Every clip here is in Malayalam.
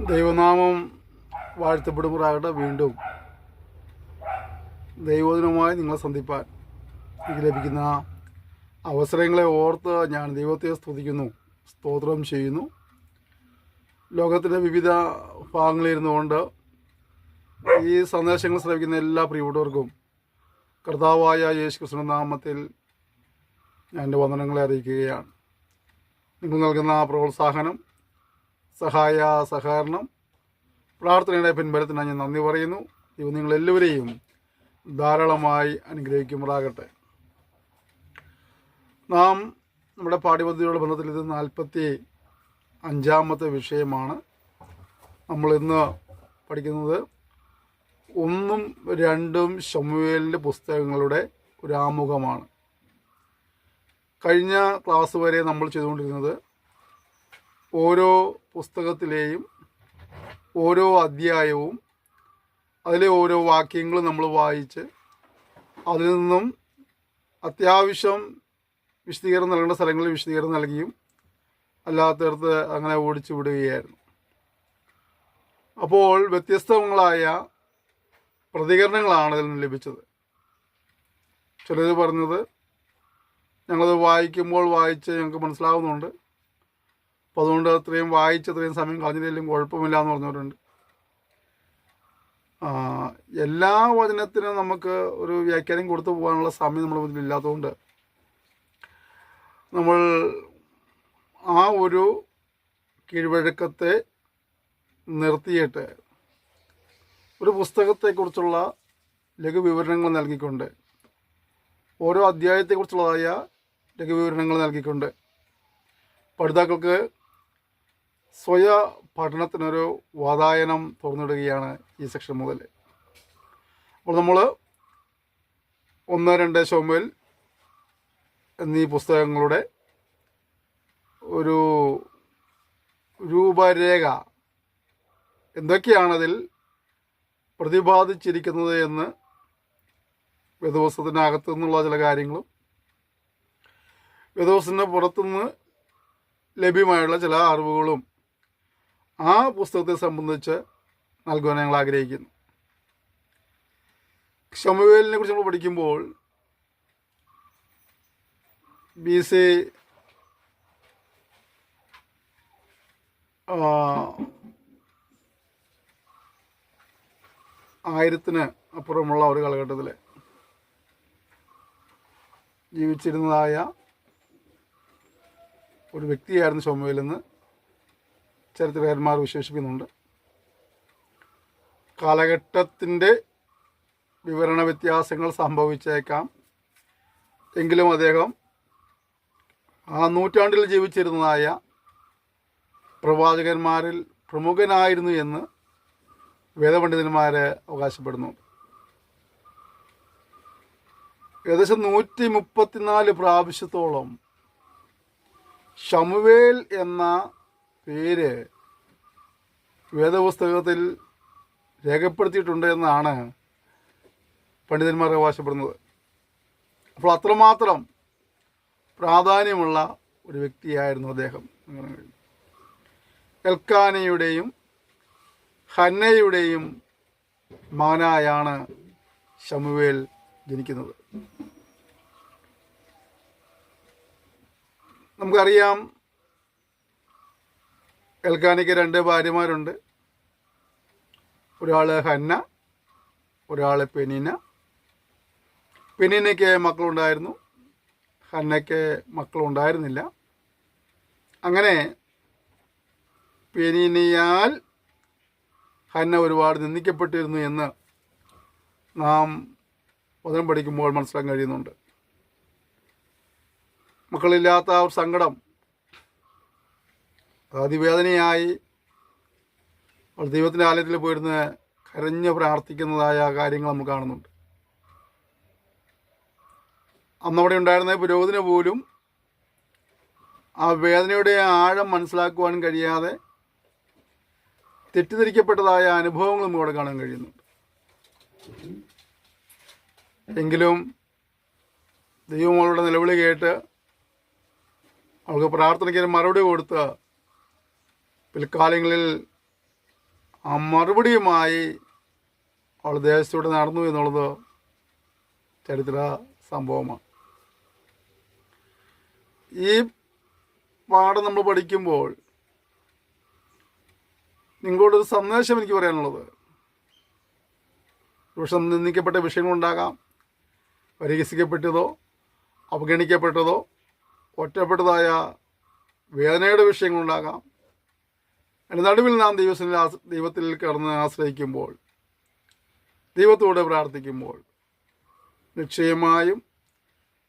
ദൈവനാമം വാഴ്ത്തപ്പെടുമാറാകട്ടെ. വീണ്ടും ദൈവദിനമായി നിങ്ങളെ സന്ധിപ്പാൻ എനിക്ക് ലഭിക്കുന്ന അവസരങ്ങളെ ഓർത്ത് ഞാൻ ദൈവത്തെ സ്തുതിക്കുന്നു, സ്തോത്രം ചെയ്യുന്നു. ലോകത്തിൻ്റെ വിവിധ ഭാഗങ്ങളിലിരുന്നു കൊണ്ട് ഈ സന്ദേശങ്ങൾ ശ്രവിക്കുന്ന എല്ലാ പ്രിയപ്പെട്ടവർക്കും കർത്താവായ യേശു ക്രിസ്തുവിന്റെ നാമത്തിൽ ഞാൻ എൻ്റെ വന്ദനങ്ങളെ അറിയിക്കുകയാണ്. നിങ്ങൾ നൽകുന്ന പ്രോത്സാഹനം, സഹകരണം, പ്രാർത്ഥനയുടെ പിൻബലത്തിനായി ഞാൻ നന്ദി പറയുന്നു. ദൈവം നിങ്ങളെല്ലാവരെയും ധാരാളമായി അനുഗ്രഹിക്കുമാറാകട്ടെ. നാം നമ്മുടെ പാഠ്യപദ്ധതിയുടെ ബന്ധത്തിൽ ഇത് 45-ാമത്തെ വിഷയമാണ്. നമ്മൾ ഇന്ന് പഠിക്കുന്നത് 1ഉം 2ഉം ശമൂവേലിൻ്റെ പുസ്തകങ്ങളുടെ ഒരു ആമുഖമാണ്. കഴിഞ്ഞ ക്ലാസ് വരെ നമ്മൾ ചെയ്തുകൊണ്ടിരുന്നത് ഓരോ പുസ്തകത്തിലെയും ഓരോ അധ്യായവും അതിലെ ഓരോ വാക്യങ്ങളും നമ്മൾ വായിച്ച് അതിൽ നിന്നും അത്യാവശ്യം വിശദീകരണം നൽകേണ്ട സ്ഥലങ്ങളിൽ വിശദീകരണം നൽകിയും അല്ലാത്തടത്ത് അങ്ങനെ ഓടിച്ചു വിടുകയായിരുന്നു. അപ്പോൾ വ്യത്യസ്തങ്ങളായ പ്രതികരണങ്ങളാണ് ഇതിൽ നിന്ന് ലഭിച്ചത്. ചിലർ പറഞ്ഞത് ഞങ്ങളത് വായിച്ച് ഞങ്ങൾക്ക് മനസ്സിലാവുന്നുണ്ട്, അപ്പോൾ അതുകൊണ്ട് അത്രയും സമയം കളഞ്ഞില്ലെങ്കിലും കുഴപ്പമില്ല എന്ന് പറഞ്ഞവരുണ്ട്. എല്ലാ വചനത്തിനും നമുക്ക് ഒരു വ്യാഖ്യാനം കൊടുത്തു പോകാനുള്ള സമയം നമ്മുടെ മുന്നിൽ ഇല്ലാത്തതുകൊണ്ട് നമ്മൾ ആ ഒരു കീഴ്വഴക്കത്തെ നിർത്തിയിട്ട് ഒരു പുസ്തകത്തെക്കുറിച്ചുള്ള ലഘുവിവരണങ്ങൾ നൽകിക്കൊണ്ട് ഓരോ അധ്യായത്തെക്കുറിച്ചുള്ളതായ ലഘുവിവരണങ്ങൾ നൽകിക്കൊണ്ട് പഠിതാക്കൾക്ക് സ്വയ പഠനത്തിനൊരു വാതായനം തുറന്നിടുകയാണ് ഈ സെക്ഷൻ മുതൽ. അപ്പോൾ നമ്മൾ 1, 2 ശമൂവേൽ എന്നീ പുസ്തകങ്ങളുടെ ഒരു രൂപരേഖ എന്തൊക്കെയാണതിൽ പ്രതിപാദിച്ചിരിക്കുന്നത് എന്ന് വേദപുസ്തകത്തിനകത്തു നിന്നുള്ള ചില കാര്യങ്ങളും വേദപുസ്തകത്തിന് പുറത്തുനിന്ന് ലഭ്യമായുള്ള ചില അറിവുകളും ആ പുസ്തകത്തെ സംബന്ധിച്ച് നൽകുവാൻ ഞങ്ങൾ ആഗ്രഹിക്കുന്നു. ശമൂവേലിനെ കുറിച്ച് നമ്മൾ പഠിക്കുമ്പോൾ BC 1000 അപ്പുറമുള്ള ഒരു കാലഘട്ടത്തിൽ ജീവിച്ചിരുന്നതായ ഒരു വ്യക്തിയായിരുന്നു ശമൂവേലെന്ന് ചരിത്രകാരന്മാർ വിശേഷിപ്പിക്കുന്നുണ്ട്. കാലഘട്ടത്തിൻ്റെ വിവരണ വ്യത്യാസങ്ങൾ സംഭവിച്ചേക്കാം, എങ്കിലും അദ്ദേഹം ആ നൂറ്റാണ്ടിൽ ജീവിച്ചിരുന്നതായ പ്രവാചകന്മാരിൽ പ്രമുഖനായിരുന്നു എന്ന് വേദപണ്ഡിതന്മാർ അവകാശപ്പെടുന്നുണ്ട്. ഏകദേശം 134 പ്രാവശ്യത്തോളം ശമൂവേൽ എന്ന പേര് വേദപുസ്തകത്തിൽ രേഖപ്പെടുത്തിയിട്ടുണ്ട് എന്നാണ് പണ്ഡിതന്മാർ അവകാശപ്പെടുന്നത്. അപ്പോൾ അത്രമാത്രം പ്രാധാന്യമുള്ള ഒരു വ്യക്തിയായിരുന്നു അദ്ദേഹം. എൽക്കാനയുടെയും ഹന്നയുടെയും മകനായാണ് ശമൂവേൽ ജനിക്കുന്നത്. നമുക്കറിയാം, എൽക്കാനയ്ക്ക് 2 ഭാര്യമാരുണ്ട്. ഒരാൾ ഹന്ന, ഒരാൾ പെനീന. പെനീനയ്ക്ക് മക്കളുണ്ടായിരുന്നു, ഹന്നയ്ക്ക് മക്കളുണ്ടായിരുന്നില്ല. അങ്ങനെ പെനീനയാൽ ഹന്ന ഒരുപാട് നിന്ദിക്കപ്പെട്ടിരുന്നു എന്ന് നാം വചനം പഠിക്കുമ്പോൾ മനസ്സിലാക്കാൻ കഴിയുന്നുണ്ട്. മക്കളില്ലാത്ത ഒരു സങ്കടം അതിവേദനയായി അവൾ ദൈവത്തിൻ്റെ ആലയത്തിൽ പോയിരുന്ന് കരഞ്ഞ് പ്രാർത്ഥിക്കുന്നതായ കാര്യങ്ങൾ നമ്മൾ കാണുന്നുണ്ട്. അന്നവിടെ ഉണ്ടായിരുന്ന പുരോഹിതന് പോലും ആ വേദനയുടെ ആഴം മനസ്സിലാക്കുവാൻ കഴിയാതെ തെറ്റിദ്ധരിക്കപ്പെട്ടതായ അനുഭവങ്ങൾ നമുക്കവിടെ കാണാൻ കഴിയുന്നുണ്ട്. എങ്കിലും ദൈവം അവളുടെ നിലവിളി കേട്ട് അവൾക്ക് പ്രാർത്ഥനയ്ക്ക് മറുപടി കൊടുത്ത് പിൽക്കാലങ്ങളിൽ ആ മറുപടിയുമായി അവൾ ദേശത്തൂടെ നടന്നു എന്നുള്ളത് ചരിത്ര സംഭവമാണ്. ഈ പാഠം നമ്മൾ പഠിക്കുമ്പോൾ നിങ്ങളോടൊരു സന്ദേശം എനിക്ക് പറയാനുള്ളത്, പക്ഷെ നിന്ദിക്കപ്പെട്ട വിഷയങ്ങളുണ്ടാകാം, പരിഹസിക്കപ്പെട്ടതോ അവഗണിക്കപ്പെട്ടതോ ഒറ്റപ്പെട്ടതായ വേദനയുടെ വിഷയങ്ങളുണ്ടാകാം. അതിൻ്റെ നടുവിൽ നാം ദൈവത്തിൽ കിടന്ന് ആശ്രയിക്കുമ്പോൾ, ദൈവത്തോട് പ്രാർത്ഥിക്കുമ്പോൾ നിശ്ചയമായും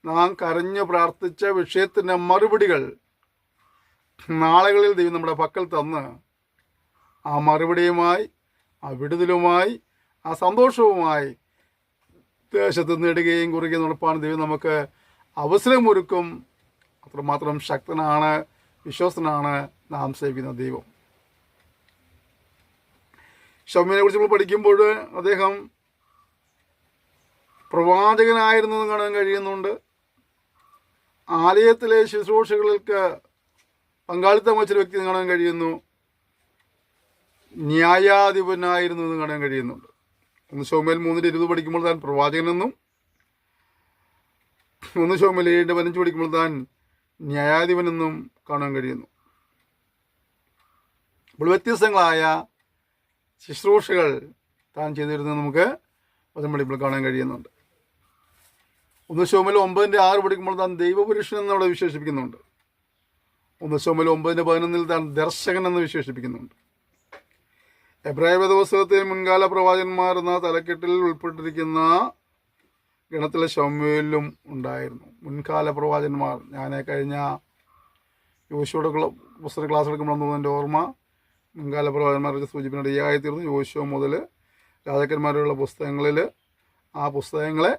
നാം കരഞ്ഞു പ്രാർത്ഥിച്ച വിഷയത്തിൻ്റെ മറുപടികൾ നാളുകളിൽ ദൈവം നമ്മുടെ പക്കൽ തന്ന് ആ മറുപടിയുമായി, ആ വിടുതലുമായി, ആ സന്തോഷവുമായി ദേശത്ത് നേടുകയും കുറിക്കുകയും നടപ്പാൻ ദൈവം നമുക്ക് അവസരമൊരുക്കും. അത്രമാത്രം ശക്തനാണ്, വിശ്വസ്തനാണ് നാം സേവിക്കുന്ന ദൈവം. ശമൂവേലിനെ കുറിച്ച് നമ്മൾ പഠിക്കുമ്പോൾ അദ്ദേഹം പ്രവാചകനായിരുന്നു എന്ന് കാണാൻ കഴിയുന്നുണ്ട്. ആലയത്തിലെ ശുശ്രൂഷകൾക്ക് പങ്കാളിത്തം വച്ചൊരു വ്യക്തി കാണാൻ കഴിയുന്നു. ന്യായാധിപനായിരുന്നു എന്ന് കാണാൻ കഴിയുന്നുണ്ട്. 1 ശമൂവേൽ 3:20 പഠിക്കുമ്പോൾ താൻ പ്രവാചകനെന്നും 1 ശമൂവേൽ 7:15 പഠിക്കുമ്പോൾ താൻ ന്യായാധിപനെന്നും കാണാൻ കഴിയുന്നു. അപ്പോൾ വ്യത്യസ്തങ്ങളായ ശുശ്രൂഷകൾ താൻ ചെയ്തിരുന്നത് നമുക്ക് പഠിക്കുമ്പോൾ കാണാൻ കഴിയുന്നുണ്ട്. 1 ശമൂവേൽ 9:6 പഠിക്കുമ്പോൾ താൻ ദൈവപുരുഷൻ എന്ന് അവിടെ വിശേഷിപ്പിക്കുന്നുണ്ട്. 1 ശമൂവേൽ 9:11 താൻ ദർശകൻ എന്ന് വിശേഷിപ്പിക്കുന്നുണ്ട്. എബ്രായ വേദപുസ്തകത്തിൽ മുൻകാല പ്രവാചകന്മാർ എന്ന തലക്കെട്ടിൽ ഉൾപ്പെട്ടിരിക്കുന്ന ഗണത്തിലെ ശമൂവേലിലും ഉണ്ടായിരുന്നു. മുൻകാല പ്രവാചകന്മാർ, ഞാൻ കഴിഞ്ഞ യോശുവയുടെ പുസ്തക ക്ലാസ് എടുക്കുമ്പോൾ എൻ്റെ ഓർമ്മ മുൻകാല പ്രവാചകന്മാർക്ക് സൂചിപ്പിക്കേണ്ടതായിത്തീർന്നു. യോശുവ മുതൽ രാജാക്കന്മാരുള്ള പുസ്തകങ്ങളിൽ ആ പുസ്തകങ്ങളെ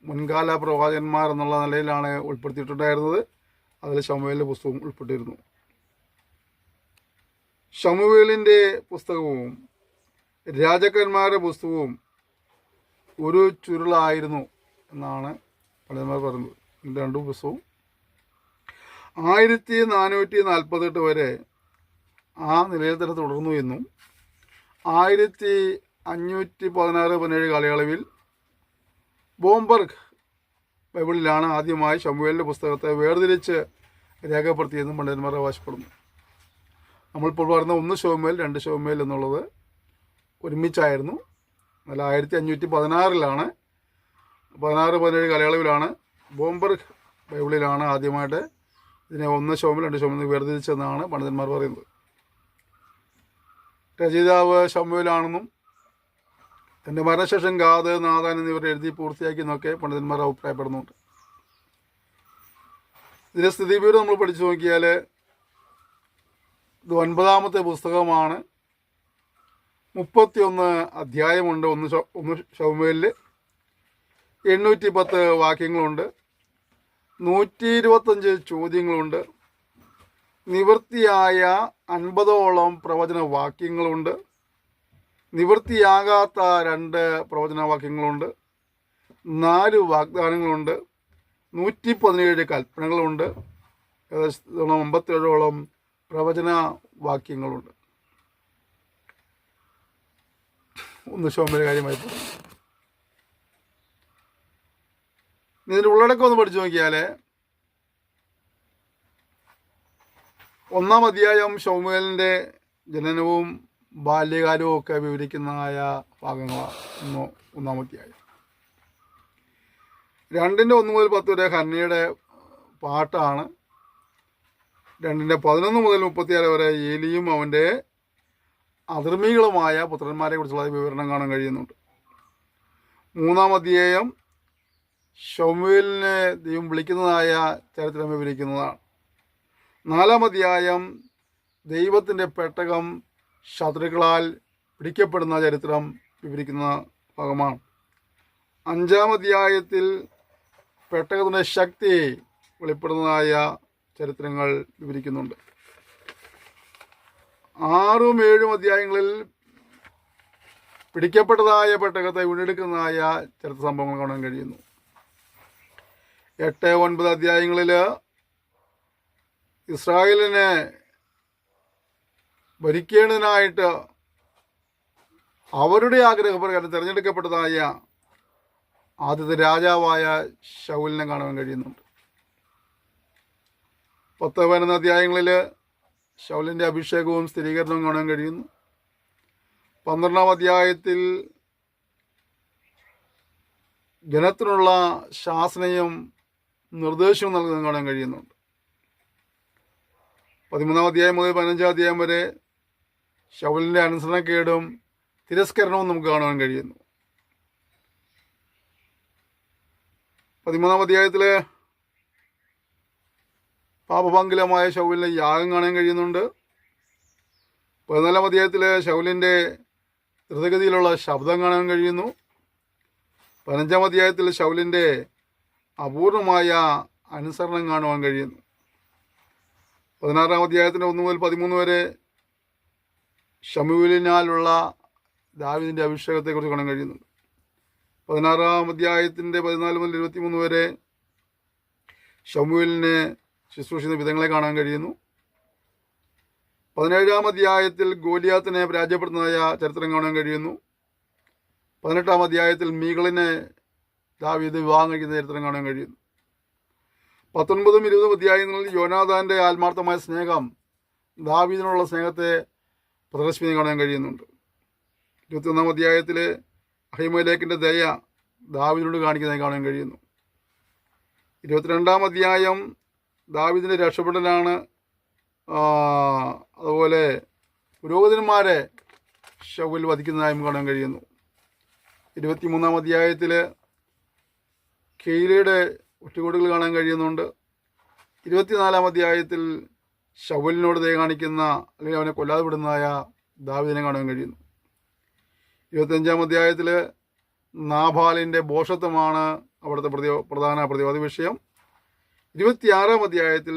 മുൻകാല പ്രവാചകന്മാർ എന്നുള്ള നിലയിലാണ് ഉൾപ്പെടുത്തിയിട്ടുണ്ടായിരുന്നത്. അതിൽ ശമൂവേലിൻ്റെ പുസ്തകവും ഉൾപ്പെട്ടിരുന്നു. ശമൂവേലിൻ്റെ പുസ്തകവും രാജാക്കന്മാരുടെ പുസ്തകവും ഒരു ചുരുളായിരുന്നു എന്നാണ് പണ്ഡിതന്മാർ പറയുന്നത്. രണ്ടു പുസ്തകവും 1448 വരെ ആ നിലയിൽ തന്നെ തുടർന്നു എന്നും 1516-17 കാലയളവിൽ ബോംബർഗ് ബൈബിളിലാണ് ആദ്യമായി ശമൂവേലിൻ്റെ പുസ്തകത്തെ വേർതിരിച്ച് രേഖപ്പെടുത്തിയെന്നും പണ്ഡിതന്മാർ അവകാശപ്പെടുന്നു. നമ്മളിപ്പോൾ പറയുന്ന 1 ശമൂവേൽ 2 ശമൂവേൽ എന്നുള്ളത് ഒരുമിച്ചായിരുന്നു. എന്നാൽ 1516 16-17 കാലയളവിലാണ് ബോംബർഗ് ബൈബിളിലാണ് ആദ്യമായിട്ട് ഇതിനെ 1 ശമൂവേൽ 2 ശമൂവേൽ വേർതിരിച്ചെന്നാണ് പണ്ഡിതന്മാർ പറയുന്നത്. രചയിതാവ് ശമൂവേലാണെന്നും തൻ്റെ മരണശേഷം ഗാദ്, നാഥാൻ എന്നിവർ എഴുതി പൂർത്തിയാക്കിയെന്നൊക്കെ പണ്ഡിതന്മാർ അഭിപ്രായപ്പെടുന്നുണ്ട്. ഇതിൻ്റെ സ്ഥിതിവിവരം നമ്മൾ പഠിച്ചു നോക്കിയാൽ ഇത് 9ാമത്തെ പുസ്തകമാണ്. 31 അധ്യായമുണ്ട്. 1 ശമൂവേലിൽ 810 വാക്യങ്ങളുണ്ട്. 125 ചോദ്യങ്ങളുണ്ട്. നിവൃത്തിയായ 50ഓളം പ്രവചന വാക്യങ്ങളുണ്ട്. നിവൃത്തിയാകാത്ത 2 പ്രവചന വാക്യങ്ങളുണ്ട്. 4 വാഗ്ദാനങ്ങളുണ്ട്. 117 കൽപ്പനകളുണ്ട്. ഏകദേശം 57ഓളം പ്രവചന വാക്യങ്ങളുണ്ട്. 1 ശമൂവേലിന്റെ കാര്യമായി ഇതിൻ്റെ ഉള്ളടക്കം ഒന്ന് പഠിച്ചു നോക്കിയാൽ 1-ാം അധ്യായം ശമൂവേലിൻ്റെ ജനനവും ബാല്യകാലവും ഒക്കെ വിവരിക്കുന്നതായ ഭാഗങ്ങളാണ് 1-ാം അധ്യായം. 2-1 മുതൽ 10 വരെ ഹന്നയുടെ പാട്ടാണ്. 2-11 മുതൽ 36 വരെ ഏലിയും അവൻ്റെ അധർമ്മികളുമായ പുത്രന്മാരെ കുറിച്ചുള്ള വിവരണം കാണാൻ കഴിയുന്നുണ്ട്. 3-ാം അധ്യായം ശമൂവേലിനെ ദൈവം വിളിക്കുന്നതായ ചരിത്രം വിവരിക്കുന്നതാണ്. 4-ാം അധ്യായം ദൈവത്തിൻ്റെ പെട്ടകം ശത്രുക്കളാൽ പിടിക്കപ്പെടുന്ന ചരിത്രം വിവരിക്കുന്ന ഭാഗമാണ്. 5-ാം അധ്യായത്തിൽ പെട്ടകത്തിൻ്റെ ശക്തി വെളിപ്പെടുന്നതായ ചരിത്രങ്ങൾ വിവരിക്കുന്നുണ്ട്. 6-7 അധ്യായങ്ങളിൽ പിടിക്കപ്പെട്ടതായ പെട്ടകത്തെ വീണ്ടെടുക്കുന്നതായ ചരിത്ര സംഭവങ്ങൾ കാണാൻ കഴിയുന്നു. 8-9 അധ്യായങ്ങളിൽ ഇസ്രായേലിനെ ഭരിക്കേണ്ടതിനായിട്ട് അവരുടെ ആഗ്രഹപ്രകാരം തിരഞ്ഞെടുക്കപ്പെട്ടതായ ആദ്യത്തെ രാജാവായ ശൗലിനെ കാണാൻ കഴിയുന്നുണ്ട്. 10-11 അധ്യായങ്ങളിൽ ശൗലിൻ്റെ അഭിഷേകവും സ്ഥിരീകരണവും കാണാൻ കഴിയുന്നു. 12-ാം അധ്യായത്തിൽ ജനത്തിനുള്ള ശാസനയും നിർദ്ദേശവും നൽകുന്നത് കാണാൻ കഴിയുന്നുണ്ട്. 13-ാം അധ്യായം മുതൽ 15-ാം അധ്യായം വരെ ശൗലിൻ്റെ അനുസരണക്കേടും തിരസ്കരണവും നമുക്ക് കാണാൻ കഴിയുന്നു. 13-ാം അധ്യായത്തിൽ പാപഭംഗിലമായ ശൗലിൻ്റെ യാഗം കാണാൻ കഴിയുന്നുണ്ട്. 14-ാം അധ്യായത്തിൽ ശൗലിൻ്റെ ദ്രുതഗതിയിലുള്ള ശബ്ദം കാണാൻ കഴിയുന്നു. 15-ാം അധ്യായത്തിൽ ശൗലിൻ്റെ അപൂർണമായ അനുസരണം കാണുവാൻ കഴിയുന്നു. 16-ാം അധ്യായത്തിൻ്റെ 1 മുതൽ 13 വരെ ശമൂവേലിനാലുള്ള ദാവീദിൻ്റെ അഭിഷേകത്തെക്കുറിച്ച് കാണാൻ കഴിയുന്നുണ്ട്. 16-ാം അധ്യായത്തിൻ്റെ 14 മുതൽ 23 വരെ ശമൂവേലിനെ ശുശ്രൂഷിക്കുന്ന വിധങ്ങളെ കാണാൻ കഴിയുന്നു. 17-ാം അധ്യായത്തിൽ ഗോലിയാത്തിനെ പരാജയപ്പെടുന്നതായ ചരിത്രം കാണാൻ കഴിയുന്നു. 18-ാം അധ്യായത്തിൽ മീകളിനെ ദാവീദ് വിവാഹം കഴിക്കുന്ന ചരിത്രം കാണാൻ കഴിയുന്നു. 19-ഉം 20-ഉം അധ്യായങ്ങളിൽ യോനാഥാൻ്റെ ആത്മാർത്ഥമായ സ്നേഹം ദാവീദിനുള്ള സ്നേഹത്തെ പ്രദർശിപ്പിക്കാൻ കാണാൻ കഴിയുന്നുണ്ട്. 21-ാം അധ്യായത്തിൽ അഹിമേലെക്കിൻ്റെ ദയ ദാവീദിനോട് കാണിക്കുന്നതായി കാണാൻ കഴിയുന്നു. 22-ാം അധ്യായം ദാവീദിൻ്റെ രക്ഷപ്പെടലാണ്. അതുപോലെ പുരോഹിതന്മാരെ ശൗൽ വധിക്കുന്നതായും കാണാൻ കഴിയുന്നു. 23-ാം അധ്യായത്തിൽ കെയിലയുടെ ഒറ്റുകൂടുകൾ കാണാൻ കഴിയുന്നുണ്ട്. 24-ാം അധ്യായത്തിൽ ശൗലിനോട് ദയ കാണിക്കുന്ന അല്ലെങ്കിൽ അവനെ കൊല്ലാതെ വിടുന്നതായ ദാവീദിനെ കാണാൻ കഴിയുന്നു. 25-ാം അധ്യായത്തിൽ നാബാലിൻ്റെ ഭോഷത്വമാണ് അവിടുത്തെ പ്രധാന പ്രതിവാദി വിഷയം. 26-ാം അധ്യായത്തിൽ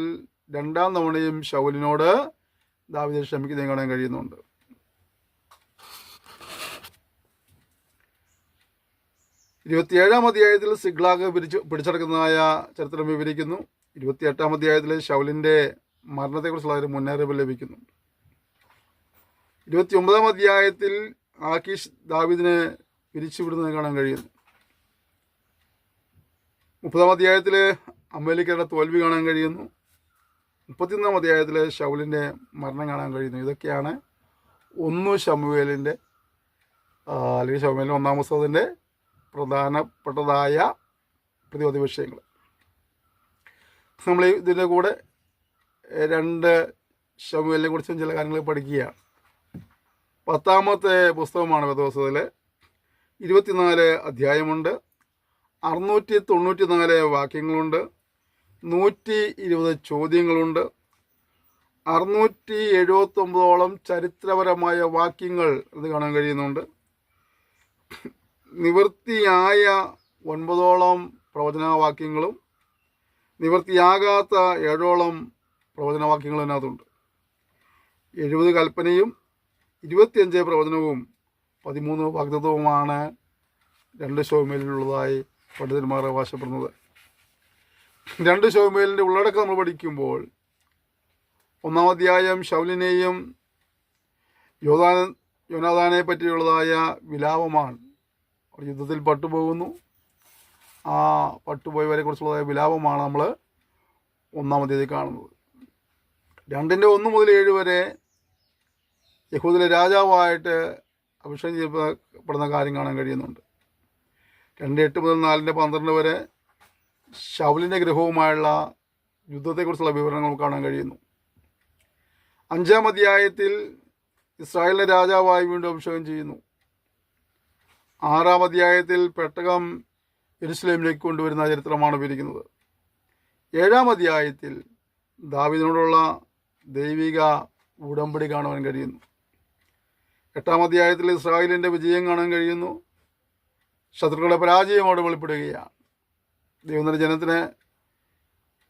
2-ാം തവണയും ശൗലിനോട് ദാവീദ് ക്ഷമിക്കുന്നതിനെ കാണാൻ കഴിയുന്നുണ്ട്. 27-ാം അധ്യായത്തിൽ സിഗ്ലാഗ് പിടിച്ചടക്കുന്നതായ ചരിത്രം വിവരിക്കുന്നു. 28-ാം അധ്യായത്തിൽ ശൗലിൻ്റെ മരണത്തെക്കുറിച്ചുള്ള ഒരു മുന്നറിയിപ്പ് ലഭിക്കുന്നുണ്ട്. 29-ാം അധ്യായത്തിൽ ആക്കീഷ് ദാവീദിനെ പിരിച്ചുവിടുന്നത് കാണാൻ കഴിയുന്നു. 30-ാം അധ്യായത്തിൽ അമേലിക്കയുടെ തോൽവി കാണാൻ കഴിയുന്നു. 31-ാം അധ്യായത്തിൽ ശൗലിൻ്റെ മരണം കാണാൻ കഴിയുന്നു. ഇതൊക്കെയാണ് 1 ശമൂവേലിൻ്റെ അല്ലെങ്കിൽ ശമൂവേലിൻ്റെ 1-ാം പുസ്തകത്തിൻ്റെ പ്രധാനപ്പെട്ടതായ പ്രതിവാദി വിഷയങ്ങൾ. നമ്മൾ ഇതിൻ്റെ കൂടെ 2 ശമൂവേലിനെ കുറിച്ചും ചില കാര്യങ്ങൾ പഠിക്കുകയാണ്. 10-ാമത്തെ പുസ്തകമാണ് വേദപുസ്തകത്തിൽ. 24 അധ്യായമുണ്ട്. 694 വാക്യങ്ങളുണ്ട്. 120 ചോദ്യങ്ങളുണ്ട്. 679ഓളം ചരിത്രപരമായ വാക്യങ്ങൾ അത് കാണാൻ കഴിയുന്നുണ്ട്. നിവൃത്തിയായ 9ഓളം പ്രവചനവാക്യങ്ങളും നിവൃത്തിയാകാത്ത 7ഓളം പ്രവചനവാക്യങ്ങളും അതിനകത്തുണ്ട്. 70 കൽപ്പനയും 25 പ്രവചനവും 13 വാഗ്ദത്തവുമാണ് 2 ശമൂവേലിലുള്ളതായി പണ്ഡിതന്മാർ അവകാശപ്പെടുന്നത്. 2 ശമൂവേലിൻ്റെ ഉള്ളടക്കം നമ്മൾ പഠിക്കുമ്പോൾ 1-ാം അധ്യായം ശൗലിനെയും യോനാഥാനെ പറ്റിയുള്ളതായ വിലാപമാണ്. അവർ യുദ്ധത്തിൽ പട്ടുപോകുന്നു. ആ പട്ടുപോയവരെ കുറിച്ചുള്ളതായ വിലാപമാണ് നമ്മൾ 1-ാം അധ്യായത്തിൽ കാണുന്നത്. 2-ന്റെ 1 മുതൽ 7 വരെ യഹൂദിലെ രാജാവായിട്ട് അഭിഷേകം ചെയ്യപ്പെടുന്ന കാര്യം കാണാൻ കഴിയുന്നുണ്ട്. 2:8 മുതൽ 4:12 വരെ ശൗലിൻ്റെ ഗൃഹവുമായുള്ള യുദ്ധത്തെക്കുറിച്ചുള്ള വിവരണങ്ങൾ കാണാൻ കഴിയുന്നു. 5-ാം അധ്യായത്തിൽ ഇസ്രായേലിലെ രാജാവായി വീണ്ടും അഭിഷേകം ചെയ്യുന്നു. 6-ാം അധ്യായത്തിൽ പെട്ടകം യെരുശലേമിലേക്ക് കൊണ്ടുവരുന്ന ചരിത്രമാണ് വിവരിക്കുന്നത്. 7-ാം അധ്യായത്തിൽ ദാവീദിനോടുള്ള ദൈവിക ഉടമ്പടി കാണുവാൻ കഴിയുന്നു. 8-ാം അധ്യായത്തിൽ ഇസ്രായേലിൻ്റെ വിജയം കാണാൻ കഴിയുന്നു. ശത്രുക്കളുടെ പരാജയം അവിടെ വെളിപ്പെടുകയാണ്. ദൈവം ജനത്തിന്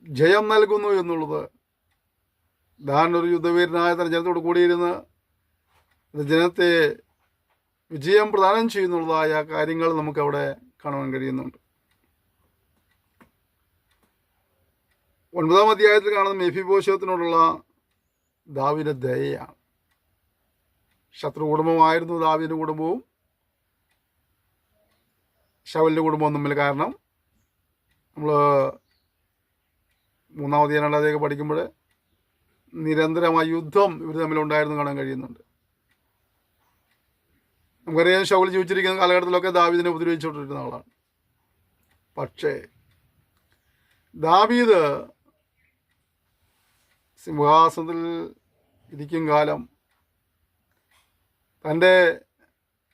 ജയം നൽകുന്നു എന്നുള്ളത് ഒരു യുദ്ധവീരനായ തന്റെ ജനത്തോട് കൂടിയിരുന്ന് ജനത്തെ വിജയം പ്രദാനം ചെയ്യുന്നുള്ളതായ കാര്യങ്ങൾ നമുക്കവിടെ കാണുവാൻ കഴിയുന്നുണ്ട്. 9-ാം അധ്യായത്തിൽ കാണുന്ന മെഫിബോശത്തിനോടുള്ള ദാവീദിന്റെ ദയയാണ്. ശത്രു കുടുംബമായിരുന്നു ദാവീദിന്റെ കുടുംബവും. ശൗലിൻ്റെ കുടുംബവും തമ്മിൽ. കാരണം നമ്മൾ 3-ാം അധ്യായം 2-ാം അധ്യായം പഠിക്കുമ്പോൾ നിരന്തരമായ യുദ്ധം ഇവർ തമ്മിലുണ്ടായിരുന്നു കാണാൻ കഴിയുന്നുണ്ട്. നമുക്കറിയാം ശൗൽ ജീവിച്ചിരിക്കുന്ന കാലഘട്ടത്തിലൊക്കെ ദാവീദിനെ ഉപദ്രവിച്ചുകൊണ്ടിരുന്ന ആളാണ്. പക്ഷേ ദാവീദ് സിംഹാസനത്തിൽ ഇരിക്കും കാലം തൻ്റെ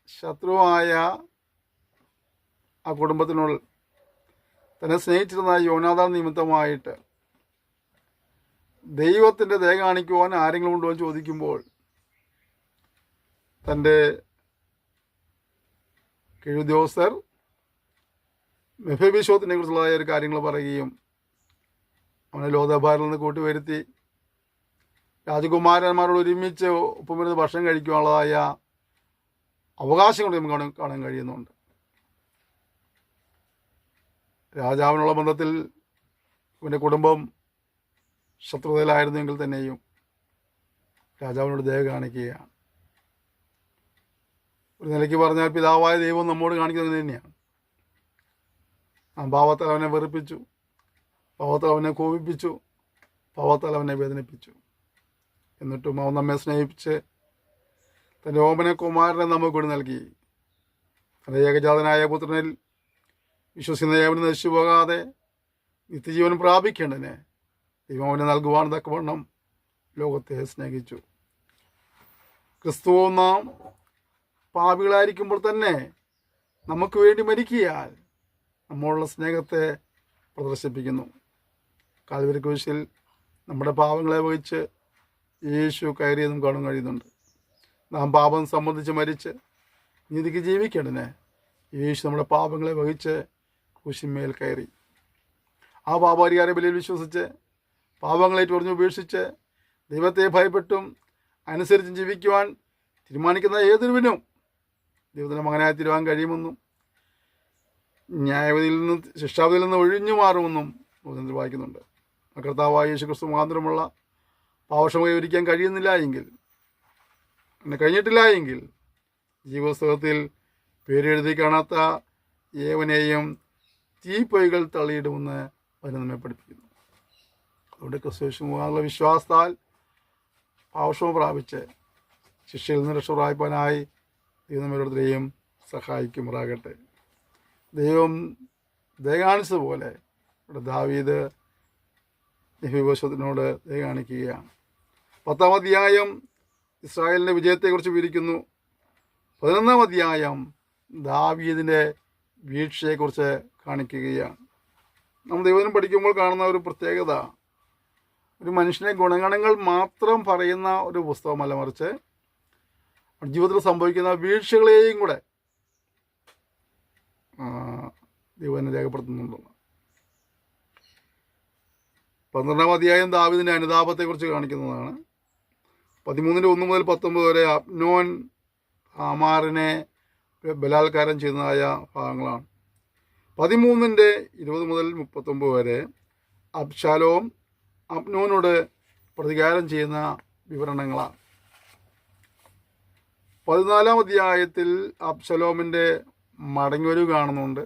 ശത്രുവായ ആ കുടുംബത്തിനോട് തന്നെ സ്നേഹിച്ചിരുന്ന യോനാഥാൻ നിമിത്തമായിട്ട് ദൈവത്തിൻ്റെ ദയ കാണിക്കുവാൻ ആരെങ്കിലും ഉണ്ടോ എന്ന് ചോദിക്കുമ്പോൾ തൻ്റെ കീഴുദ്യോഗസ്ഥർ മെഫീബോശെത്തിനെ കുറിച്ചുള്ളതായ ഒരു കാര്യങ്ങൾ പറയുകയും അവനെ ലോദബാരിൽ നിന്ന് കൂട്ടിവരുത്തി രാജകുമാരന്മാരോട് ഒരുമിച്ച് ഒപ്പമിരുന്ന് ഭക്ഷണം കഴിക്കുവാനുള്ളതായ അവകാശങ്ങൾ നമുക്ക് കാണാൻ കഴിയുന്നുണ്ട്. രാജാവിനുള്ള ബന്ധത്തിൽ ഇവൻ്റെ കുടുംബം ശത്രുതയിലായിരുന്നെങ്കിൽ തന്നെയും രാജാവിനോട് ദയ കാണിക്കുകയാണ്. ഒരു നിലയ്ക്ക് പറഞ്ഞാൽ പിതാവായ ദൈവം നമ്മോട് കാണിക്കുന്നത് തന്നെയാണ്. പാവത്താൽ അവനെ വെറുപ്പിച്ചു, പാവത്താൽ അവനെ കോപിപ്പിച്ചു, പാവത്താൽ അവനെ വേദനിപ്പിച്ചു. എന്നിട്ടും അവൻ നമ്മെ സ്നേഹിപ്പിച്ച് തൻ്റെ ഓമന കുമാരനെ നമുക്ക് നൽകി. തൻ്റെ ഏകജാതനായ പുത്രനിൽ വിശ്വസിക്കുന്ന ഏവനും നശിച്ചു പോകാതെ നിത്യജീവൻ പ്രാപിക്കേണ്ടതിന് ദൈവം അവനെ നൽകുവാൻ തക്കവണ്ണം ലോകത്തെ സ്നേഹിച്ചു. ക്രിസ്തുവും നാം പാപികളായിരിക്കുമ്പോൾ തന്നെ നമുക്ക് വേണ്ടി മരിക്കിയാൽ നമ്മളുള്ള സ്നേഹത്തെ പ്രദർശിപ്പിക്കുന്നു. കാൽവരി ക്രൂശിൽ നമ്മുടെ പാപങ്ങളെ വഹിച്ച് യേശു കയറിയതും കാണാൻ കഴിയുന്നുണ്ട്. നാം പാപം സംബന്ധിച്ച് മരിച്ച് നീതിക്ക് ജീവിക്കേണ്ടതിന് യേശു നമ്മുടെ പാപങ്ങളെ വഹിച്ച് ക്രൂശിന്മേൽ കയറി. ആ പാപപരിഹാര ബലിയിൽ വിശ്വസിച്ച് പാപങ്ങളെ ചൊറിഞ്ഞ് ഉപേക്ഷിച്ച് ദൈവത്തെ ഭയപ്പെട്ടും അനുസരിച്ചും ജീവിക്കുവാൻ തീരുമാനിക്കുന്ന ഏതൊരുവിനും ദൈവത്തിൻ്റെ മകനായി തീരുവാൻ കഴിയുമെന്നും ന്യായവിധിയിൽ നിന്ന് ശിക്ഷാവിധിയിൽ നിന്ന് ഒഴിഞ്ഞു മാറുമെന്നും വചനത്തിൽ വായിക്കുന്നുണ്ട്. കർത്താവായ യേശു ക്രിസ്തു മുഖാന്തരമുള്ള പാപക്ഷമ കൈവരിക്കാൻ കഴിയുന്നില്ല എങ്കിൽ, അങ്ങനെ കഴിഞ്ഞിട്ടില്ല എങ്കിൽ ജീവപുസ്തകത്തിൽ പേരെഴുതി കാണാത്ത ഏവനെയും തീപ്പൊയ്കൾ തള്ളിയിടുമെന്ന് വചനം നമ്മെ പഠിപ്പിക്കുന്നു. അതുകൊണ്ട് ക്രിസ്തു മുഖാന്തരമുള്ള വിശ്വാസത്താൽ പാപക്ഷമ പ്രാപിച്ച് ശിക്ഷയിൽ നിന്ന് രക്ഷപ്രാപിപ്പാനായി ദൈവം നമ്മോരോരുത്തരെയും സഹായിക്കുമാറാകട്ടെ. ദൈവം ദയ കാണിച്ചതുപോലെ ഇവിടെ ദാവീദ് മെഫീബോശെത്തിനോട് ദയ കാണിക്കുകയാണ്. 10-ാം അധ്യായം ഇസ്രായേലിൻ്റെ വിജയത്തെക്കുറിച്ച് വിവരിക്കുന്നു. 11-ാം അധ്യായം ദാവീദിൻ്റെ വീഴ്ചയെക്കുറിച്ച് കാണിക്കുകയാണ്. നമ്മൾ ദൈവം പഠിക്കുമ്പോൾ കാണുന്ന ഒരു പ്രത്യേകത, ഒരു മനുഷ്യനെ ഗുണഗണങ്ങൾ മാത്രം പറയുന്ന ഒരു പുസ്തകമല്ല, മറിച്ച് ജീവിതത്തിൽ സംഭവിക്കുന്ന വീഴ്ചകളെയും കൂടെ ദൈവം രേഖപ്പെടുത്തുന്നുണ്ട്. 12-ാം അധ്യായം ദാവീദിൻ്റെ അനുതാപത്തെക്കുറിച്ച് കാണിക്കുന്നതാണ്. 13-1 മുതൽ 19 വരെ അബ്നോൻ താമാറിനെ ബലാത്കാരം ചെയ്യുന്നതായ ഭാഗങ്ങളാണ്. 13-20 മുതൽ 39 വരെ അബ്ശാലോം അബ്നോനോട് പ്രതികാരം ചെയ്യുന്ന വിവരണങ്ങളാണ്. 14-ാം അധ്യായത്തിൽ അബ്ശലോമിൻ്റെ മടങ്ങിവരവ് കാണുന്നുണ്ട്.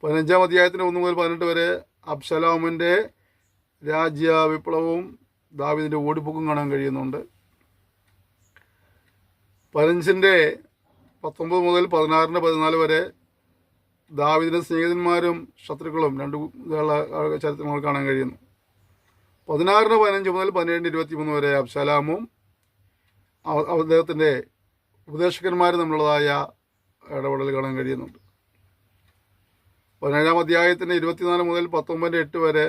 15-ാം അധ്യായത്തിന് 1 മുതൽ 18 വരെ അബ്ശലോമിൻ്റെ രാജ്യ വിപ്ലവവും ദാവീദിൻ്റെ ഓടിപ്പോക്കും കാണാൻ കഴിയുന്നുണ്ട്. 15-ന്റെ 19 മുതൽ 16-ന്റെ 14 വരെ ദാവീദിൻ്റെ സ്നേഹിതന്മാരും ശത്രുക്കളും രണ്ട് ചരിത്രം നമ്മൾ കാണാൻ കഴിയുന്നു. 16-ന് 15 മുതൽ 17-ന്റെ 23 വരെ അബ്ശാലോമും അദ്ദേഹത്തിൻ്റെ ഉപദേശകന്മാരും തമ്മിലുള്ളതായ ഇടപെടൽ കാണാൻ കഴിയുന്നുണ്ട്. 17-ാം അധ്യായത്തിൻ്റെ 24 മുതൽ 19-ന്റെ 8 വരെ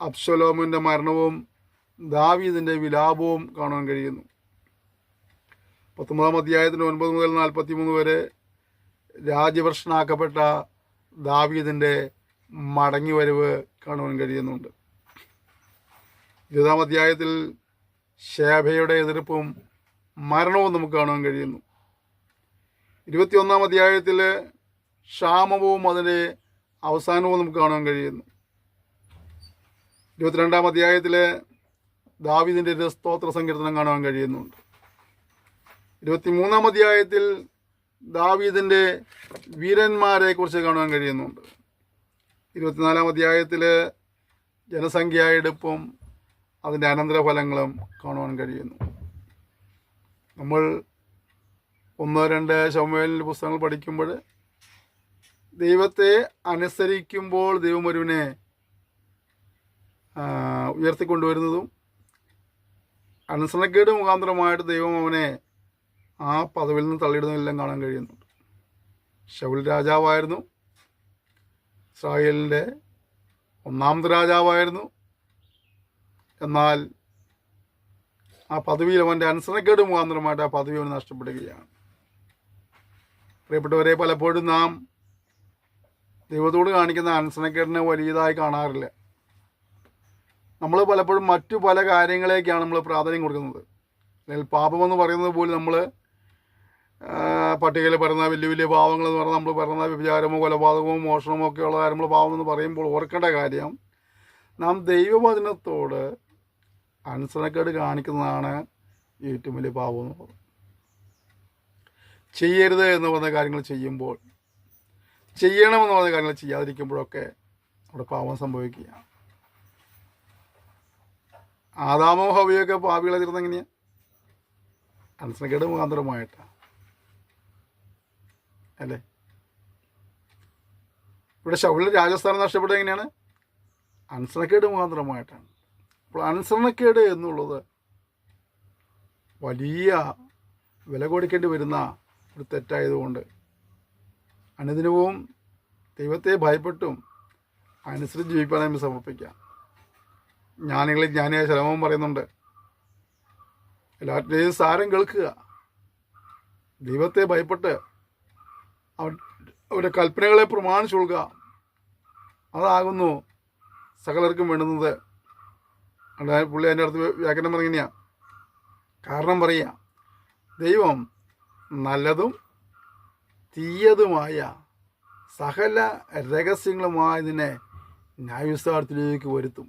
അബ്ശലോമിൻ്റെ മരണവും ദാവീദിൻ്റെ വിലാപവും കാണാൻ കഴിയുന്നു. 19-ാം അധ്യായത്തിന് 9 മുതൽ 43 വരെ രാജ്യഭ്രഷ്ടനാക്കപ്പെട്ട ദാവീദിൻ്റെ മടങ്ങിവരവ് കാണുവാൻ കഴിയുന്നുണ്ട്. 20-ാം അധ്യായത്തിൽ ശേബയുടെ എതിർപ്പും മരണവും നമുക്ക് കാണുവാൻ കഴിയുന്നു. 21-ാം അധ്യായത്തിൽ ക്ഷാമവും അതിൻ്റെ അവസാനവും നമുക്ക് കാണാൻ കഴിയുന്നു. 22-ാം അധ്യായത്തിൽ ദാവീദിൻ്റെ ഒരു സ്തോത്ര സങ്കീർത്തനം കാണുവാൻ കഴിയുന്നുണ്ട്. 23-ാം അധ്യായത്തിൽ ദാവീദിൻ്റെ വീരന്മാരെ കുറിച്ച് കാണാൻ കഴിയുന്നുണ്ട്. 24-ാം അധ്യായത്തിൽ ജനസംഖ്യായെടുപ്പും അതിൻ്റെ അനന്തരഫലങ്ങളും കാണുവാൻ കഴിയുന്നു. നമ്മൾ 1-2 ശമൂവേലിൻ്റെ പുസ്തകങ്ങൾ പഠിക്കുമ്പോൾ ദൈവത്തെ അനുസരിക്കുമ്പോൾ ദൈവം ഒരുവനെ ഉയർത്തിക്കൊണ്ടുവരുന്നതും അനുസരണക്കേട് മുഖാന്തരമായിട്ട് ദൈവം അവനെ ആ പദവിയിൽ നിന്ന് തള്ളിയിടുന്നതെല്ലാം കാണാൻ കഴിയുന്നുണ്ട്. ശൗൽ രാജാവായിരുന്നു, ഇസ്രായേലിൻ്റെ 1ാമത്തെ രാജാവായിരുന്നു. എന്നാൽ ആ പദവിയിൽ അവൻ്റെ അനുസരണക്കേട് മുഖാന്തരമായിട്ട് ആ പദവി അവന് നഷ്ടപ്പെടുകയാണ്. പ്രിയപ്പെട്ടവരെ, പലപ്പോഴും നാം ദൈവത്തോട് കാണിക്കുന്ന അനുസരണക്കേടിനെ വലിയതായി കാണാറില്ല. നമ്മൾ പലപ്പോഴും മറ്റു പല കാര്യങ്ങളേക്കാണ് നമ്മൾ പ്രാധാന്യം കൊടുക്കുന്നത്. അല്ലെങ്കിൽ പാപമെന്ന് പറയുന്നത് പോലും നമ്മൾ പട്ടികയിൽ പറയുന്ന വലിയ വലിയ പാവങ്ങളെന്ന് പറഞ്ഞാൽ നമ്മൾ പറയുന്ന വ്യഭിചാരമോ കൊലപാതകമോ മോഷണമോ ഒക്കെയുള്ള കാര്യങ്ങൾ പാവമെന്ന് പറയുമ്പോൾ ഓർക്കേണ്ട കാര്യം, നാം ദൈവവചനത്തോട് അനുസരണക്കേട് കാണിക്കുന്നതാണ് ഏറ്റവും വലിയ പാപം എന്ന് പറയുന്നത്. ചെയ്യരുത് എന്ന് പറഞ്ഞ കാര്യങ്ങൾ ചെയ്യുമ്പോൾ, ചെയ്യണമെന്ന് പറഞ്ഞ കാര്യങ്ങൾ ചെയ്യാതിരിക്കുമ്പോഴൊക്കെ അവിടെ പാപം സംഭവിക്കുകയാണ്. ആദാമോ ഹവ്വയൊക്കെ പാപികളെ തീർന്നത് എങ്ങനെയാണ്? അനുസരണക്കേട് മുഖാന്തരമായിട്ടാണ് അല്ലേ? ഇവിടെ ശൗലിന് രാജസ്ഥാനം നഷ്ടപ്പെട്ടത് എങ്ങനെയാണ്? അനുസരണക്കേട് മുഖാന്തരമായിട്ടാണ്. അപ്പോൾ അനുസരണക്കേട് എന്നുള്ളത് വലിയ വില കൊടുക്കേണ്ടി വരുന്ന ഒരു തെറ്റായതുകൊണ്ട് അനുദിനവും ദൈവത്തെ ഭയപ്പെട്ടും അനുസരിച്ച് ജീവിക്കാൻ നമ്മൾ സമർപ്പിക്കാം. ജ്ഞാനിയായ ശലോമോൻ പറയുന്നുണ്ട്, എല്ലാവരുടെയും സാരം കേൾക്കുക, ദൈവത്തെ ഭയപ്പെട്ട് അവരുടെ കൽപ്പനകളെ പ്രമാണിച്ചുകൊള്ളുക, അതാകുന്നു സകലർക്കും വേണ്ടുന്നത്. പുള്ളി അതിൻ്റെ അടുത്ത് വ്യാഖ്യാനം പറഞ്ഞ കാരണം പറയുക, ദൈവം നല്ലതും തീയതുമായ സകല രഹസ്യങ്ങളുമായതിനെ ന്യായവിസ്താരത്തിലേക്ക് വരുത്തും.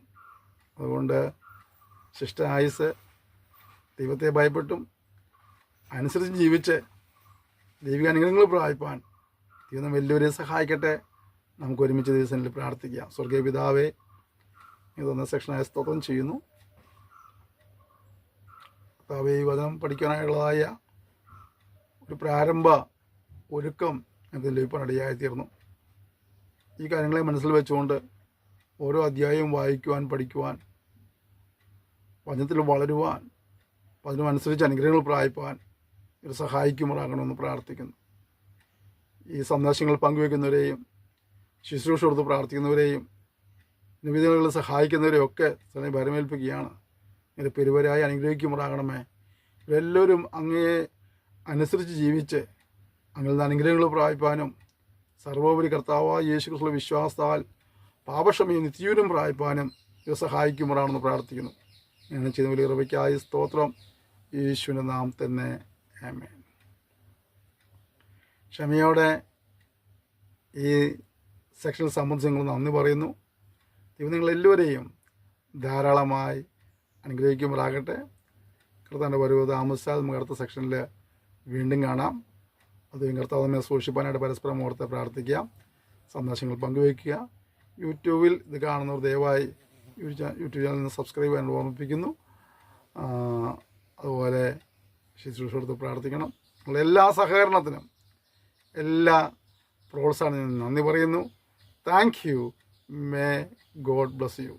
അതുകൊണ്ട് ശിഷ്ടായുസ് ദൈവത്തെ ഭയപ്പെട്ടും അനുസരിച്ച് ജീവിച്ച് ദൈവിക അനുഗ്രഹങ്ങൾ പ്രാപിപ്പാൻ ദൈവം എല്ലാവരെയും സഹായിക്കട്ടെ. നമുക്ക് ഒരുമിച്ച് ദിവസങ്ങളിൽ പ്രാർത്ഥിക്കാം. സ്വർഗീയ പിതാവേ, ഇതൊന്ന സെക്ഷനായ സ്തോത്രം ചെയ്യുന്നു. പിതാവേ, ഈ വചനം പഠിക്കാനായുള്ളതായ ഒരു പ്രാരംഭ ഒരുക്കം ഇതിൽ ലഭിക്കാൻ ഇടയായിത്തീർന്നു. ഈ കാര്യങ്ങളെ മനസ്സിൽ വെച്ചുകൊണ്ട് ഓരോ അധ്യായവും വായിക്കുവാൻ, പഠിക്കുവാൻ, വചനത്തിൽ വളരുവാൻ, അതിനനുസരിച്ച് അനുഗ്രഹങ്ങൾ പ്രാപിപ്പാൻ ഇത് സഹായിക്കുമാറാകണമെന്ന് പ്രാർത്ഥിക്കുന്നു. ഈ സന്ദേശങ്ങൾ പങ്കുവയ്ക്കുന്നവരെയും ശുശ്രൂഷ കൊടുത്ത് പ്രാർത്ഥിക്കുന്നവരെയും നിവേദനങ്ങളിൽ സഹായിക്കുന്നവരെയും ഒക്കെ തന്നെ ഭരമേൽപ്പിക്കുകയാണ്. ഇങ്ങനെ പെരുവരായി അനുഗ്രഹിക്കുമാറാകണമേ. എല്ലാവരും അങ്ങയെ അനുസരിച്ച് ജീവിച്ച് അങ്ങിൽ നിന്ന് അനുഗ്രഹങ്ങൾ പ്രാപിപ്പാനും സർവോപരി കർത്താവായ യേശു ക്രിസ്തുവിന്റെ വിശ്വാസത്താൽ പാപക്ഷമയും നിത്യജീവനും പ്രാപിപ്പാനും ഇത് സഹായിക്കുമാറാണെന്ന് പ്രാർത്ഥിക്കുന്നു. ഞാൻ ചെയ്യുന്ന വലിയ കൃപയ്ക്കായി സ്തോത്രം. യേശുവിൻ്റെ നാം തന്നെ ആമേൻ. ക്ഷമയോടെ ഈ സെക്ഷനിൽ സംബന്ധിച്ച് നിങ്ങൾ നന്ദി പറയുന്നു. ദൈവം നിങ്ങളെല്ലാവരെയും ധാരാളമായി അനുഗ്രഹിക്കുമാറാകട്ടെ. കർത്താവിൻ്റെ വരവ് താമസിച്ചാൽ നമുക്ക് അടുത്ത സെക്ഷനിൽ വീണ്ടും കാണാം. അത് കർത്താവ് നമ്മെ സൂക്ഷിപ്പാനായിട്ട് പരസ്പരം ഓർത്ത് പ്രാർത്ഥിക്കാം. സന്ദേശങ്ങൾ പങ്കുവയ്ക്കുക. യൂട്യൂബിൽ ഇത് കാണുന്നവർ ദയവായി യൂട്യൂബ് ചാനലിൽ നിന്ന് സബ്സ്ക്രൈബ് ചെയ്യാൻ ഓർമ്മിപ്പിക്കുന്നു. അതുപോലെ ശുശ്രൂഷ എടുത്ത് പ്രാർത്ഥിക്കണം. നിങ്ങളുടെ എല്ലാ സഹകരണത്തിനും എല്ലാ പ്രോത്സാഹനത്തിനും നന്ദി പറയുന്നു. Thank you. May God bless you.